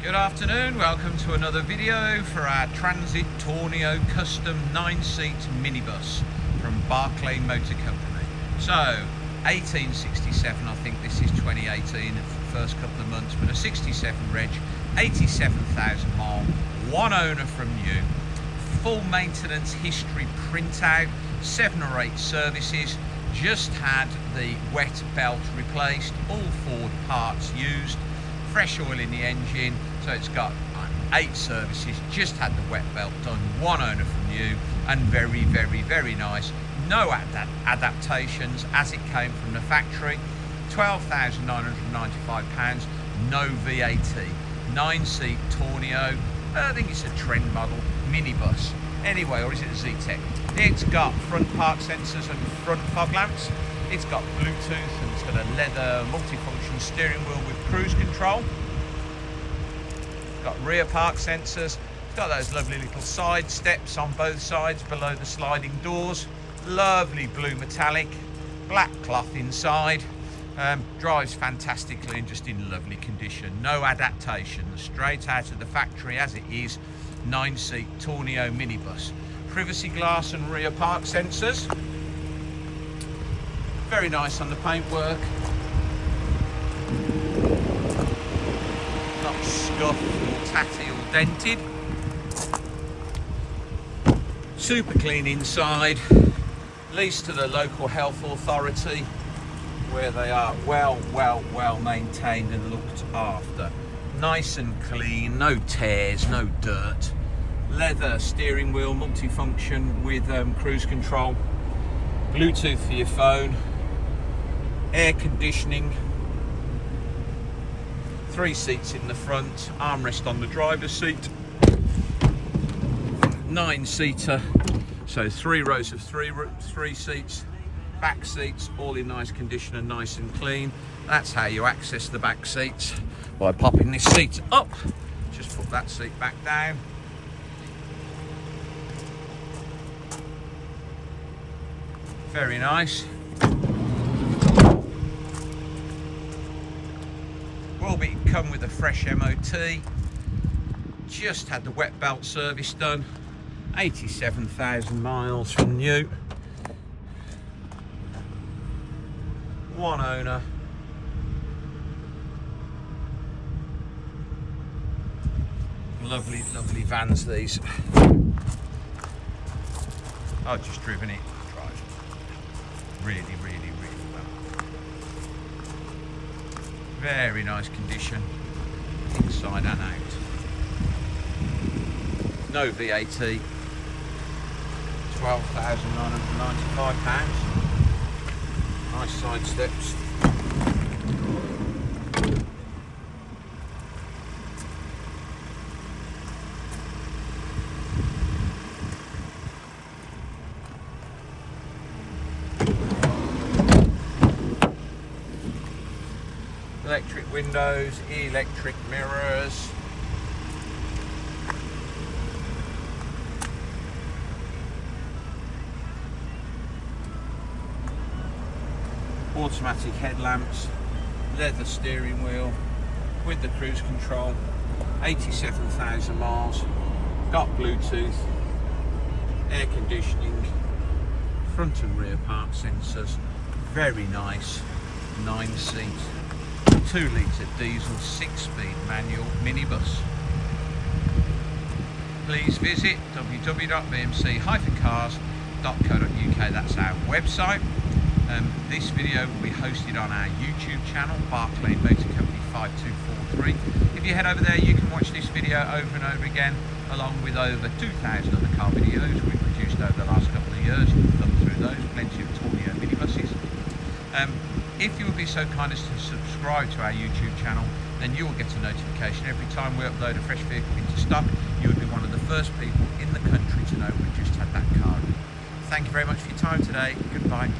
Good afternoon, welcome to another video for our Transit Tourneo Custom 9-seat minibus from Barclay Motor Company. So, 1867, I think this is 2018, first couple of months, but a 67 reg, 87,000 mile, one owner from new, full maintenance history printout, 7 or 8 services, just had the wet belt replaced, all Ford parts used, fresh oil in the engine, so it's got 8 services, just had the wet belt done, one owner from new, and very, very, very nice. No adaptations as it came from the factory. £12,995, no VAT. 9-seat Tourneo, I think it's a trend model, minibus. Anyway, or is it a Zetec? It's got front park sensors and front fog lamps. It's got Bluetooth and it's got a leather multifunction steering wheel with cruise control. It's got rear park sensors. It's got those lovely little side steps on both sides below the sliding doors. Lovely blue metallic, black cloth inside. Drives fantastically and just in lovely condition. No adaptations, straight out of the factory as it is. 9-seat Tourneo minibus. Privacy glass and rear park sensors. Very nice on the paintwork. Not scuffed or tatty or dented. Super clean inside. Leased to the local health authority, where they are well maintained and looked after. Nice and clean, no tears, no dirt. Leather steering wheel, multifunction with cruise control. Bluetooth for your phone. Air conditioning. 3 seats in the front, armrest on the driver's seat. 9-seater, so 3 rows of three seats. Back seats, all in nice condition and nice and clean. That's how you access the back seats, by popping this seat up. Just put that seat back down. Very nice. Will come with a fresh MOT. Just had the wet belt service done. 87,000 miles from new. One owner. Lovely, lovely vans these. I've just driven it. It drives really, really, really well. Very nice condition, inside and out. No VAT. £12,995. Nice side steps. Electric windows, electric mirrors. Automatic headlamps, leather steering wheel with the cruise control, 87,000 miles, got Bluetooth, air conditioning, front and rear park sensors, very nice 9-seat, 2-litre diesel 6-speed manual minibus. Please visit www.bmc-cars.co.uk, that's our website. This video will be hosted on our YouTube channel, Barclay Motor Company 5243. If you head over there, you can watch this video over and over again, along with over 2,000 other car videos we've produced over the last couple of years. You've done through those, plenty of Tourneo minibuses. If you would be so kind as to subscribe to our YouTube channel, then you will get a notification every time we upload a fresh vehicle into stock. You would be one of the first people in the country to know we just had that car. Thank you very much for your time today. Goodbye.